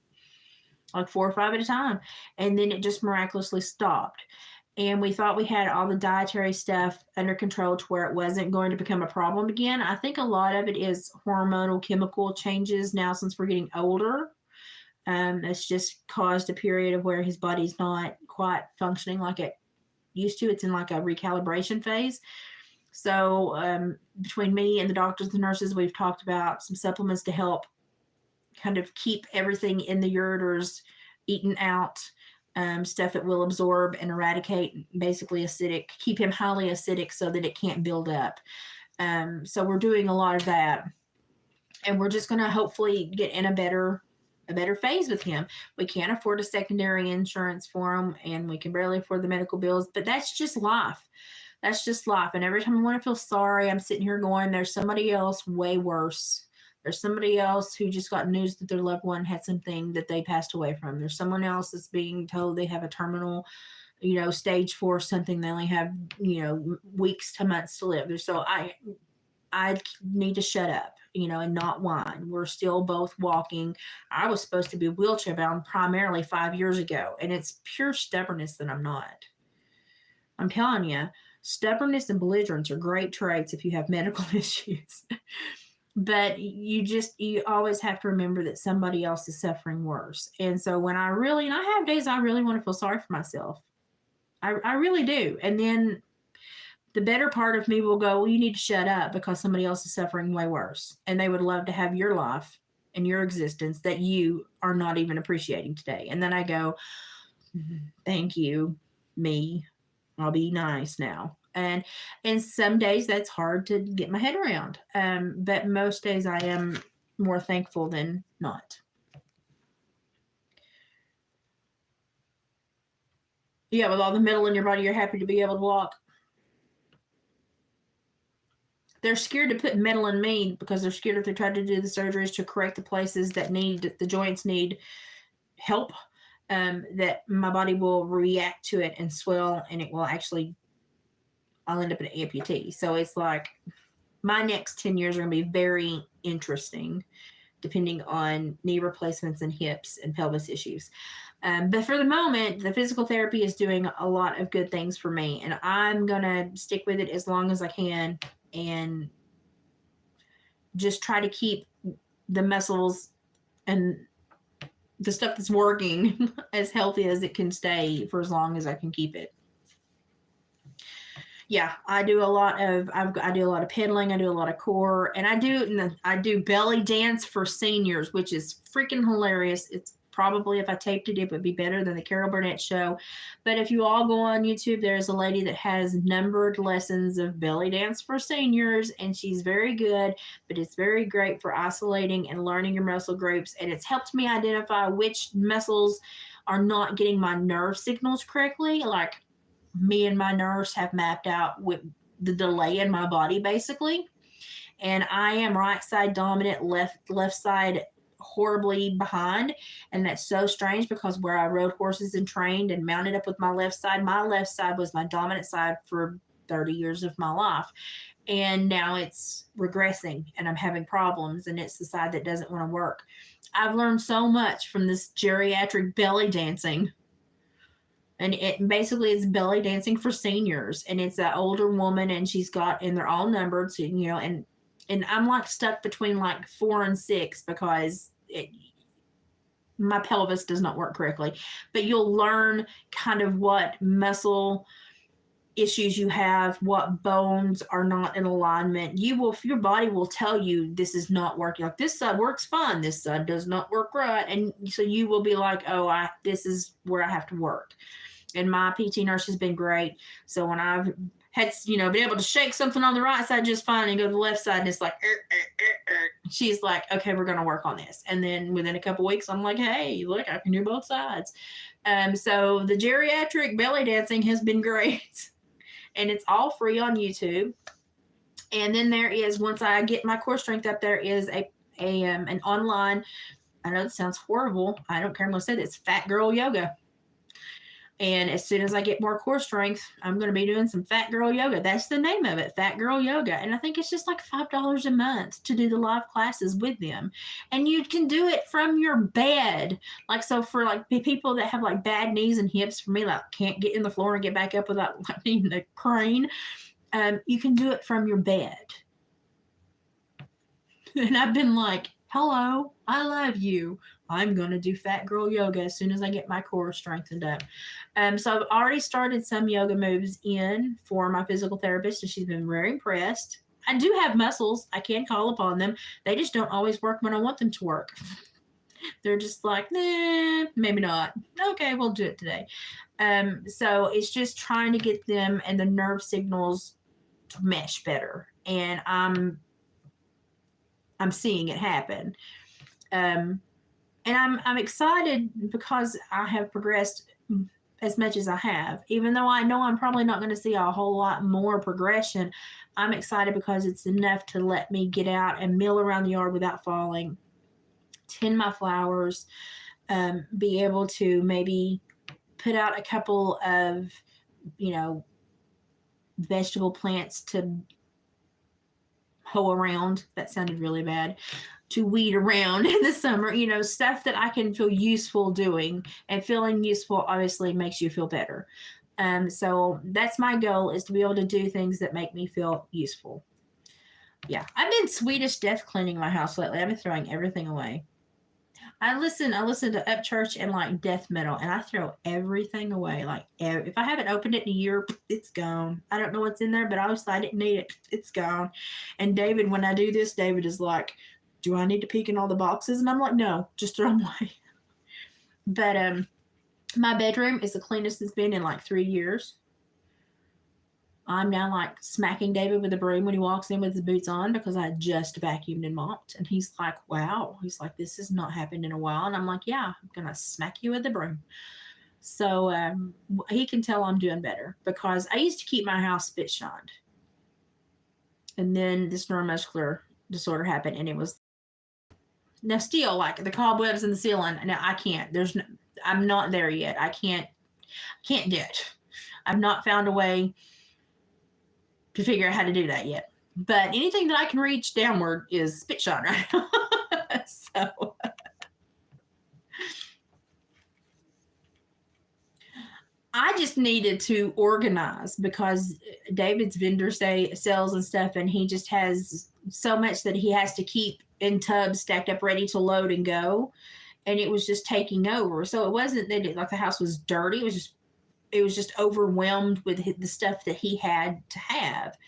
Speaker 1: like 4 or 5 at a time. And then it just miraculously stopped. And we thought we had all the dietary stuff under control to where it wasn't going to become a problem again. I think a lot of it is hormonal chemical changes now since we're getting older. It's just caused a period of where his body's not quite functioning like it used to. It's in like a recalibration phase. So between me and the doctors and the nurses, we've talked about some supplements to help kind of keep everything in the ureters eaten out, stuff that will absorb and eradicate basically acidic, keep him highly acidic so that it can't build up. So we're doing a lot of that, and we're just going to hopefully get in a better phase with him. We can't afford a secondary insurance for him, and we can barely afford the medical bills, but that's just life. That's just life. And every time I want to feel sorry, I'm sitting here going, there's somebody else way worse There's somebody else who just got news that their loved one had something that they passed away from. There's someone else that's being told they have a terminal, stage 4 something. They only have, weeks to months to live. So I need to shut up, and not whine. We're still both walking. I was supposed to be wheelchair bound primarily 5 years ago, and it's pure stubbornness that I'm not. I'm telling you, stubbornness and belligerence are great traits if you have medical issues. But you always have to remember that somebody else is suffering worse. And so when and I have days I really want to feel sorry for myself. I really do. And then the better part of me will go, well, you need to shut up because somebody else is suffering way worse. And they would love to have your life and your existence that you are not even appreciating today. And then I go, thank you, me. I'll be nice now. And some days that's hard to get my head around. But most days I am more thankful than not. Yeah, with all the metal in your body, you're happy to be able to walk. They're scared to put metal in me because they're scared if they try to do the surgeries to correct the places that the joints need help, that my body will react to it and swell, and it will actually, I'll end up an amputee. So it's like my next 10 years are going to be very interesting, depending on knee replacements and hips and pelvis issues. But for the moment, the physical therapy is doing a lot of good things for me, and I'm going to stick with it as long as I can and just try to keep the muscles and the stuff that's working as healthy as it can stay for as long as I can keep it. Yeah, I do a lot of pedaling, I do a lot of core, and I do belly dance for seniors, which is freaking hilarious. It's probably, if I taped it would be better than the Carol Burnett show. But if you all go on YouTube, there's a lady that has numbered lessons of belly dance for seniors, and she's very good, but it's very great for isolating and learning your muscle groups, and it's helped me identify which muscles are not getting my nerve signals correctly. Like, me and my nurse have mapped out with the delay in my body, basically. And I am right side dominant, left side horribly behind. And that's so strange because where I rode horses and trained and mounted up with my left side was my dominant side for 30 years of my life. And now it's regressing and I'm having problems, and it's the side that doesn't want to work. I've learned so much from this geriatric belly dancing. And it basically is belly dancing for seniors. And it's an older woman, and and they're all numbered. So, and I'm like stuck between like 4 and 6 because my pelvis does not work correctly. But you'll learn kind of what muscle issues you have, what bones are not in alignment. Your body will tell you this is not working. Like, this side works fine, this side does not work right. And so you will be like, oh, this is where I have to work. And my PT nurse has been great. So when I've had, been able to shake something on the right side just fine and go to the left side, and it's like, she's like, okay, we're going to work on this. And then within a couple weeks, I'm like, hey, look, I can do both sides. So the geriatric belly dancing has been great. And it's all free on YouTube. And then there is, once I get my core strength up, there is an online, I know it sounds horrible, I don't care, I'm going to say this, Fat Girl Yoga. And as soon as I get more core strength, I'm going to be doing some Fat Girl Yoga. That's the name of it, Fat Girl Yoga. And I think it's just like $5 a month to do the live classes with them. And you can do it from your bed. Like, so for like people that have like bad knees and hips, for me, like can't get in the floor and get back up without like needing the crane, you can do it from your bed. And I've been like, hello, I love you. I'm going to do Fat Girl Yoga as soon as I get my core strengthened up. So I've already started some yoga moves in for my physical therapist, and she's been very impressed. I do have muscles. I can call upon them. They just don't always work when I want them to work. They're just like, nah, maybe not. Okay, we'll do it today. So it's just trying to get them and the nerve signals to mesh better. And I'm seeing it happen. And I'm excited because I have progressed as much as I have. Even though I know I'm probably not going to see a whole lot more progression, I'm excited because it's enough to let me get out and mill around the yard without falling, tend my flowers, be able to maybe put out a couple of, you know, vegetable plants to hoe around. That sounded really bad. To weed around in the summer, you know, stuff that I can feel useful doing. And feeling useful obviously makes you feel better. So that's my goal, is to be able to do things that make me feel useful. Yeah, I've been Swedish death cleaning my house lately. I've been throwing everything away. I listen to Upchurch and like death metal, and I throw everything away. Like if I haven't opened it in a year, it's gone. I don't know what's in there, but obviously I didn't need it. It's gone. And David, when I do this, David is like, "Do I need to peek in all the boxes?" And I'm like, "No, just throw them away." But my bedroom is the cleanest it's been in like 3 years. I'm now like smacking David with a broom when he walks in with his boots on because I just vacuumed and mopped. And he's like, wow. He's like, this has not happened in a while. And I'm like, yeah, I'm going to smack you with the broom. So he can tell I'm doing better because I used to keep my house spit shined. And then this neuromuscular disorder happened, and it was now still like the cobwebs in the ceiling. Now I can't, I'm not there yet. I can't do it. I've not found a way to figure out how to do that yet. But anything that I can reach downward is spit shine right now. So I just needed to organize because David's vendor sells and stuff, and he just has so much that he has to keep in tubs stacked up ready to load and go. And it was just taking over. So it wasn't that like the house was dirty. It was just overwhelmed with the stuff that he had to have.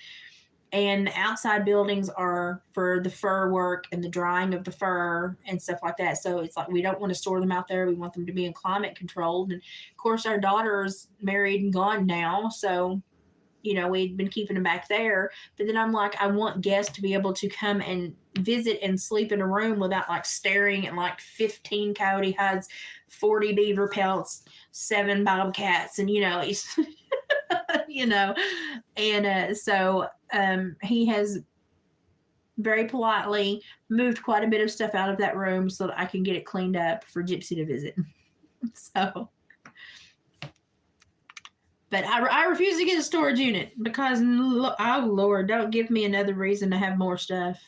Speaker 1: And the outside buildings are for the fur work and the drying of the fur and stuff like that. So it's like we don't want to store them out there. We want them to be in climate controlled. And of course, our daughter's married and gone now. So, you know, we'd been keeping them back there. But then I'm like, I want guests to be able to come and visit and sleep in a room without like staring at like 15 coyote hides, 40 beaver pelts, 7 bobcats, and, you know, he's, you know, and so he has very politely moved quite a bit of stuff out of that room so that I can get it cleaned up for Gypsy to visit. So, but I refuse to get a storage unit because, oh Lord, don't give me another reason to have more stuff.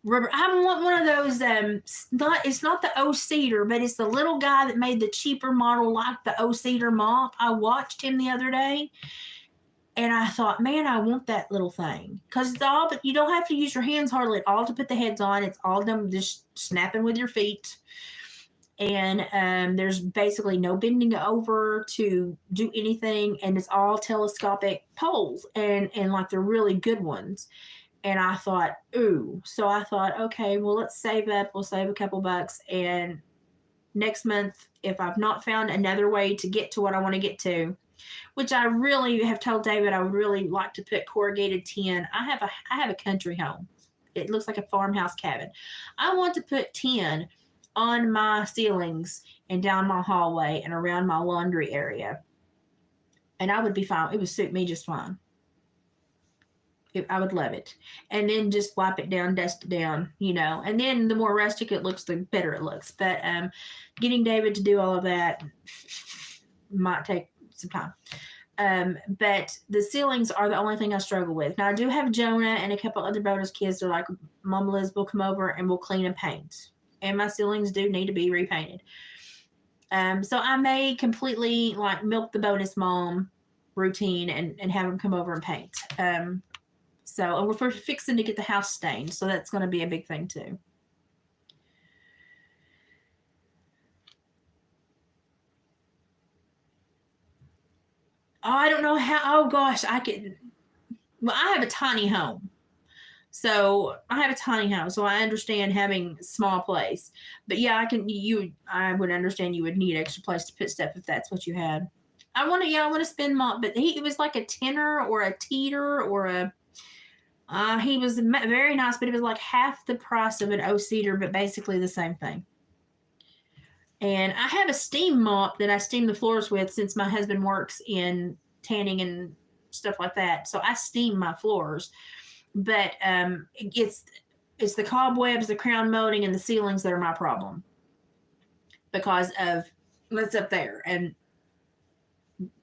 Speaker 1: I want one of those. It's not the O Cedar, but it's the little guy that made the cheaper model like the O Cedar mop. I watched him the other day, and I thought, man, I want that little thing because it's all. But you don't have to use your hands hardly at all to put the heads on. It's all done just snapping with your feet, and there's basically no bending over to do anything, and it's all telescopic poles, and like they're really good ones. And I thought, ooh. So I thought, okay, well, let's save up. We'll save a couple bucks. And next month, if I've not found another way to get to what I want to get to, which I really have told David I would really like to put corrugated tin. I have a country home. It looks like a farmhouse cabin. I want to put tin on my ceilings and down my hallway and around my laundry area. And I would be fine. It would suit me just fine. I would love it. And then just wipe it down, dust it down, you know. And then the more rustic it looks, the better it looks. But getting David to do all of that might take some time. But the ceilings are the only thing I struggle with. Now, I do have Jonah and a couple other bonus kids that are like, Mama Liz will come over and we'll clean and paint. And my ceilings do need to be repainted. So I may completely like milk the bonus mom routine and have them come over and paint. So we're fixing to get the house stained, so that's going to be a big thing too. Oh, I don't know how. Oh gosh, Well, I have a tiny home, so I understand having a small place. But yeah, I would understand you would need extra place to put stuff if that's what you had. I want to spend my, but it was like a tenner or a teeter or a. He was very nice, but it was like half the price of an O Cedar, but basically the same thing. And I have a steam mop that I steam the floors with since my husband works in tanning and stuff like that. So I steam my floors. But it's the cobwebs, the crown molding, and the ceilings that are my problem because of what's up there. And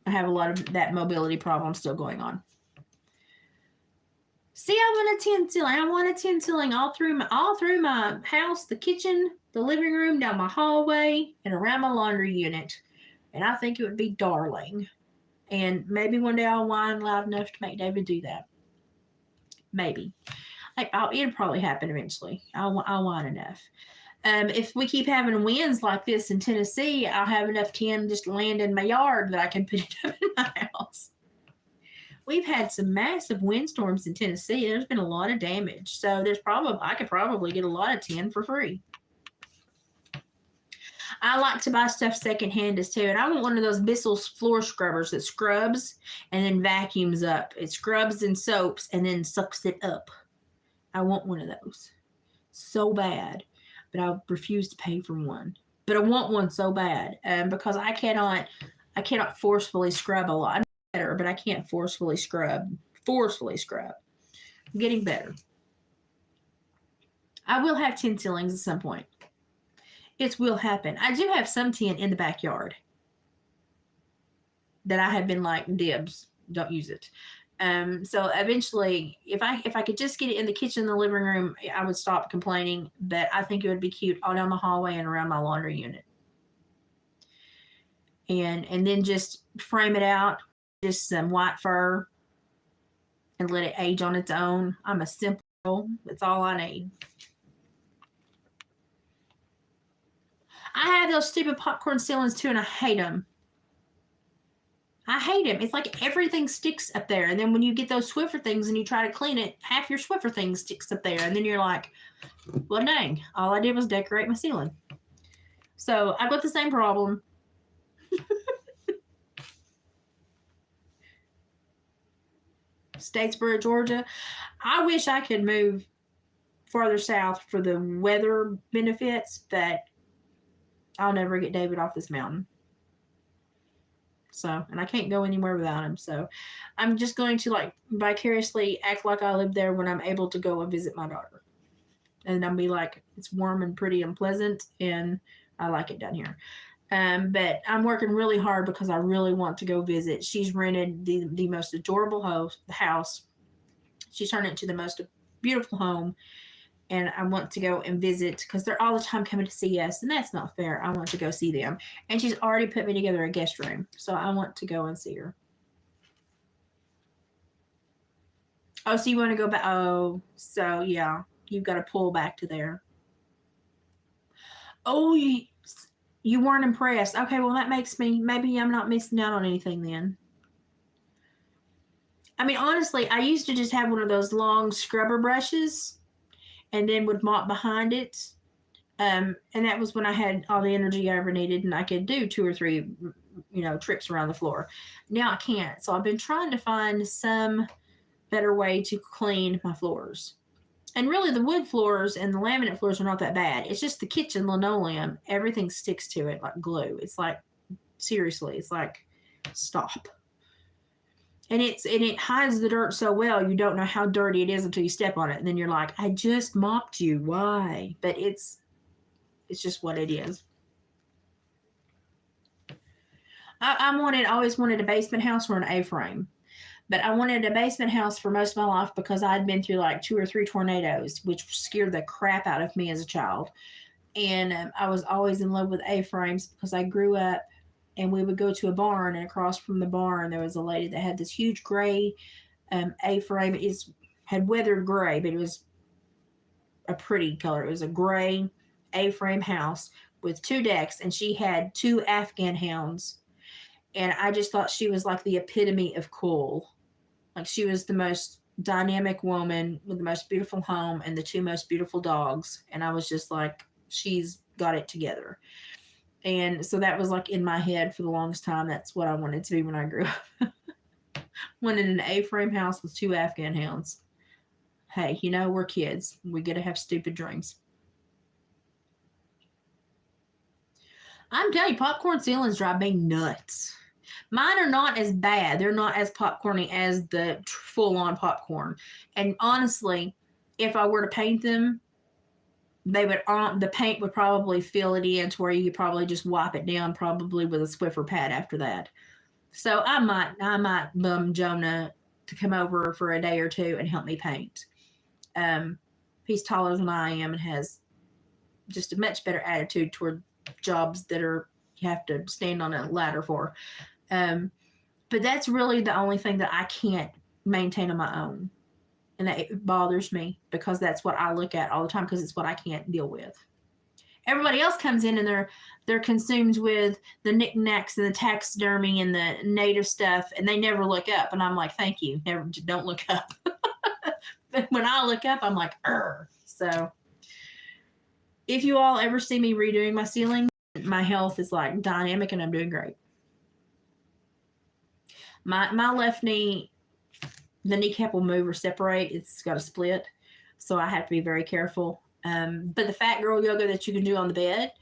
Speaker 1: I have a lot of that mobility problem still going on. See, I want a tin ceiling. I want a tin ceiling all through my house, the kitchen, the living room, down my hallway, and around my laundry unit. And I think it would be darling. And maybe one day I'll whine loud enough to make David do that. Maybe. It'll probably happen eventually. I'll whine enough. If we keep having winds like this in Tennessee, I'll have enough tin just land in my yard that I can put it up in my house. We've had some massive windstorms in Tennessee. There's been a lot of damage. So I could probably get a lot of tin for free. I like to buy stuff secondhand too. And I want one of those Bissell floor scrubbers that scrubs and then vacuums up. It scrubs and soaps and then sucks it up. I want one of those so bad, but I refuse to pay for one. But I want one so bad because I cannot forcefully scrub a lot. I'm better, but I can't forcefully scrub. I'm getting better. I will have tin ceilings at some point. It will happen. I do have some tin in the backyard that I have been like, dibs, don't use it. So eventually, if I could just get it in the kitchen, the living room, I would stop complaining. But I think it would be cute all down the hallway and around my laundry unit. And then just frame it out, just some white fur, and let it age on its own. I'm a simple. That's all I need. I have those stupid popcorn ceilings too, and I hate them. I hate them. It's like everything sticks up there. And then when you get those Swiffer things and you try to clean it, half your Swiffer things sticks up there. And then you're like, well, dang, all I did was decorate my ceiling. So I've got the same problem. Statesboro, Georgia. I wish I could move farther south for the weather benefits, but I'll never get David off this mountain. So, and I can't go anywhere without him. So I'm just going to like vicariously act like I live there when I'm able to go and visit my daughter. And I'll be like, it's warm and pretty and pleasant, and I like it down here. But I'm working really hard because I really want to go visit. She's rented the most adorable house. She's turned it into the most beautiful home. And I want to go and visit because they're all the time coming to see us, and that's not fair. I want to go see them. And she's already put me together a guest room, so I want to go and see her. Oh, so you want to go back? Oh, so yeah, you've got to pull back to there. Oh, you weren't impressed. Okay, well, that makes me, maybe I'm not missing out on anything then. I mean, honestly, I used to just have one of those long scrubber brushes and then would mop behind it. And that was when I had all the energy I ever needed and I could do 2 or 3, trips around the floor. Now I can't. So I've been trying to find some better way to clean my floors. And really, the wood floors and the laminate floors are not that bad. It's just the kitchen linoleum. Everything sticks to it like glue. It's like, seriously, it's like, stop. And it hides the dirt so well, you don't know how dirty it is until you step on it. And then you're like, I just mopped you. Why? But it's just what it is. I always wanted a basement house or an A-frame. But I wanted a basement house for most of my life because I'd been through like 2 or 3 tornadoes, which scared the crap out of me as a child. And I was always in love with A-frames because I grew up and we would go to a barn, and across from the barn there was a lady that had this huge gray A-frame. It had weathered gray, but it was a pretty color. It was a gray A-frame house with 2 decks, and she had 2 Afghan hounds. And I just thought she was like the epitome of cool. Like she was the most dynamic woman with the most beautiful home and the 2 most beautiful dogs. And I was just like, she's got it together. And so that was like in my head for the longest time. That's what I wanted to be when I grew up. Wanted an A-frame house with 2 Afghan hounds. Hey, we're kids. We get to have stupid dreams. I'm telling you, popcorn ceilings drive me nuts. Mine are not as bad. They're not as popcorny as the full-on popcorn. And honestly, if I were to paint them, they would the paint would probably fill it in to where you could probably just wipe it down probably with a Swiffer pad after that. So I might bum Jonah to come over for a day or two and help me paint. He's taller than I am and has just a much better attitude toward jobs that are you have to stand on a ladder for. But that's really the only thing that I can't maintain on my own. And that it bothers me because that's what I look at all the time because it's what I can't deal with. Everybody else comes in and they're consumed with the knickknacks and the taxidermy and the native stuff, and they never look up. And I'm like, thank you, never, don't look up. But when I look up, I'm like, Urgh. So if you all ever see me redoing my ceiling, my health is like dynamic and I'm doing great. My left knee, the kneecap will move or separate. It's got a split, so I have to be very careful. But the fat girl yoga that you can do on the bed,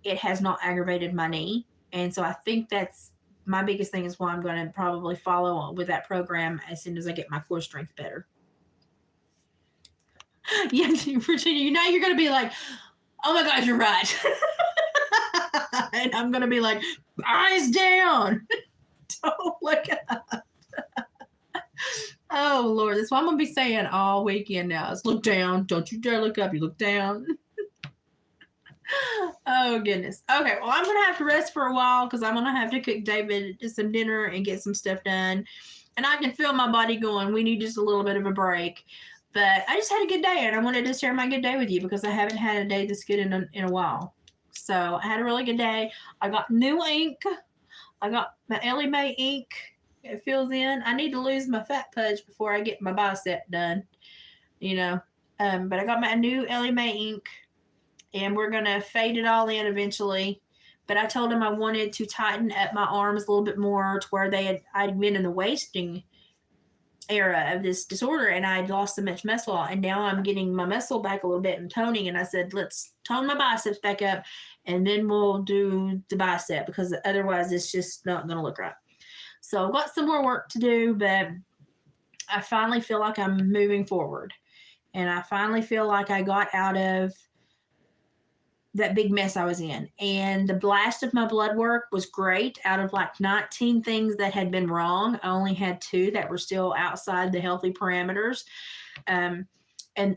Speaker 1: it has not aggravated my knee. And so I think that's my biggest thing is why I'm going to probably follow on with that program as soon as I get my core strength better. Yeah, Virginia, now you're going to be like, oh my God, you're right. And I'm going to be like, eyes down. Don't look up. Oh, Lord. That's what I'm going to be saying all weekend now is look down. Don't you dare look up. You look down. Oh, goodness. Okay. Well, I'm going to have to rest for a while because I'm going to have to cook David some dinner and get some stuff done. And I can feel my body going, we need just a little bit of a break. But I just had a good day, and I wanted to share my good day with you because I haven't had a day this good in a while. So I had a really good day. I got new ink. I got my Ellie Mae ink. It fills in. I need to lose my fat pudge before I get my bicep done, you know. But I got my new Ellie Mae ink, and we're going to fade it all in eventually. But I told him I wanted to tighten up my arms a little bit more to where I'd been in the wasting era of this disorder, and I'd lost so much muscle, and now I'm getting my muscle back a little bit and toning. And I said, let's tone my biceps back up, and then we'll do the bicep because otherwise it's just not going to look right. So I've got some more work to do, but I finally feel like I'm moving forward, and I finally feel like I got out of that big mess I was in. And the blast of my blood work was great. Out of like 19 things that had been wrong, I only had 2 that were still outside the healthy parameters. And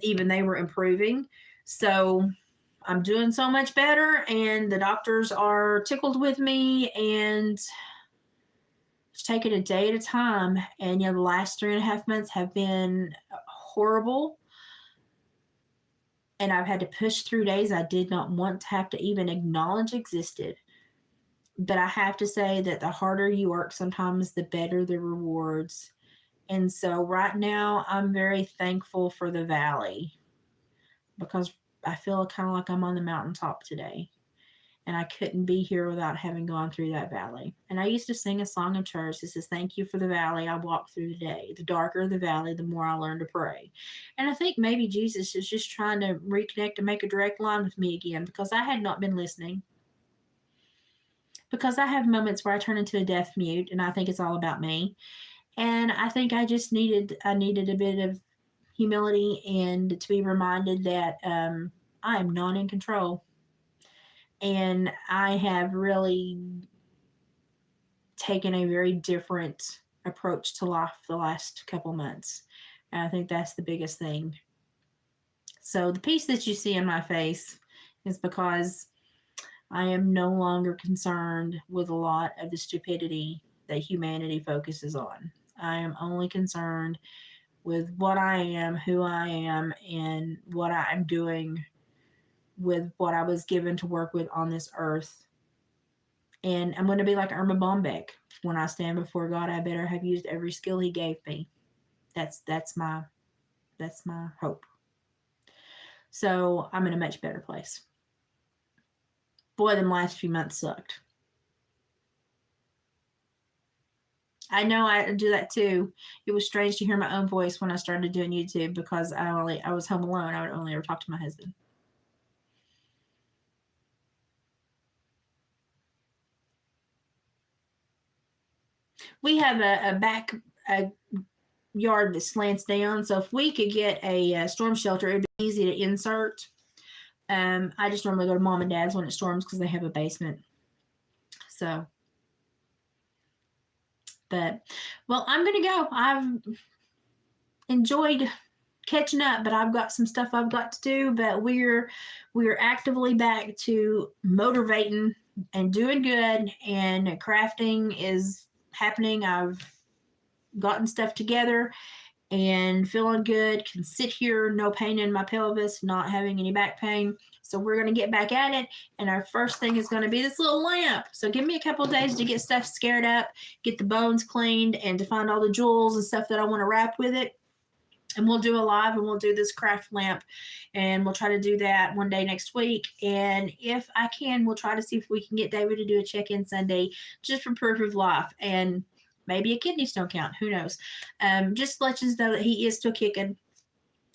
Speaker 1: even they were improving. So I'm doing so much better, and the doctors are tickled with me, and just take it a day at a time. And, the last 3.5 months have been horrible. And I've had to push through days I did not want to have to even acknowledge existed. But I have to say that the harder you work, sometimes the better the rewards. And so right now, I'm very thankful for the valley because I feel kind of like I'm on the mountaintop today. And I couldn't be here without having gone through that valley. And I used to sing a song in church that says, thank you for the valley I walked through today. The darker the valley, the more I learn to pray. And I think maybe Jesus is just trying to reconnect and make a direct line with me again because I had not been listening. Because I have moments where I turn into a deaf mute and I think it's all about me. And I think I just needed a bit of humility and to be reminded that I am not in control. And I have really taken a very different approach to life the last couple months. And I think that's the biggest thing. So the peace that you see in my face is because I am no longer concerned with a lot of the stupidity that humanity focuses on. I am only concerned with what I am, who I am, and what I'm doing with what I was given to work with on this earth. And I'm going to be like Irma Bombeck. When I stand before God, I better have used every skill he gave me. That's my hope. So I'm in a much better place. Boy, them last few months sucked. I know I do that too. It was strange to hear my own voice when I started doing YouTube because I was home alone. I would only ever talk to my husband. we have a back a yard that slants down. So if we could get a storm shelter, it'd be easy to insert. I just normally go to mom and dad's when it storms because they have a basement. So, but well, I'm gonna go. I've enjoyed catching up, but I've got some stuff I've got to do. But we're actively back to motivating and doing good, and crafting is happening. I've gotten stuff together and feeling good. Can sit here, no pain in my pelvis, not having any back pain. So we're going to get back at it. And our first thing is going to be this little lamp. So give me a couple of days to get stuff scared up, get the bones cleaned, and to find all the jewels and stuff that I want to wrap with it. And we'll do a live and we'll do this craft lamp, and we'll try to do that one day next week. And if I can, we'll try to see if we can get David to do a check-in Sunday just for proof of life, and maybe a kidney stone count. Who knows? Just let you know that he is still kicking,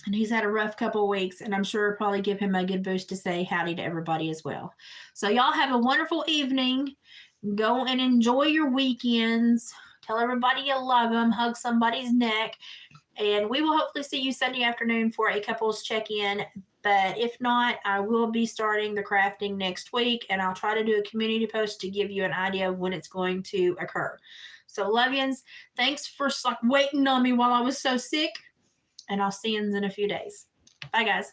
Speaker 1: and he's had a rough couple of weeks, and I'm sure it'll probably give him a good boost to say howdy to everybody as well. So y'all have a wonderful evening. Go and enjoy your weekends. Tell everybody you love them. Hug somebody's neck. And we will hopefully see you Sunday afternoon for a couples check-in. But if not, I will be starting the crafting next week, and I'll try to do a community post to give you an idea of when it's going to occur. So, love yins. Thanks for waiting on me while I was so sick, and I'll see yins in a few days. Bye, guys.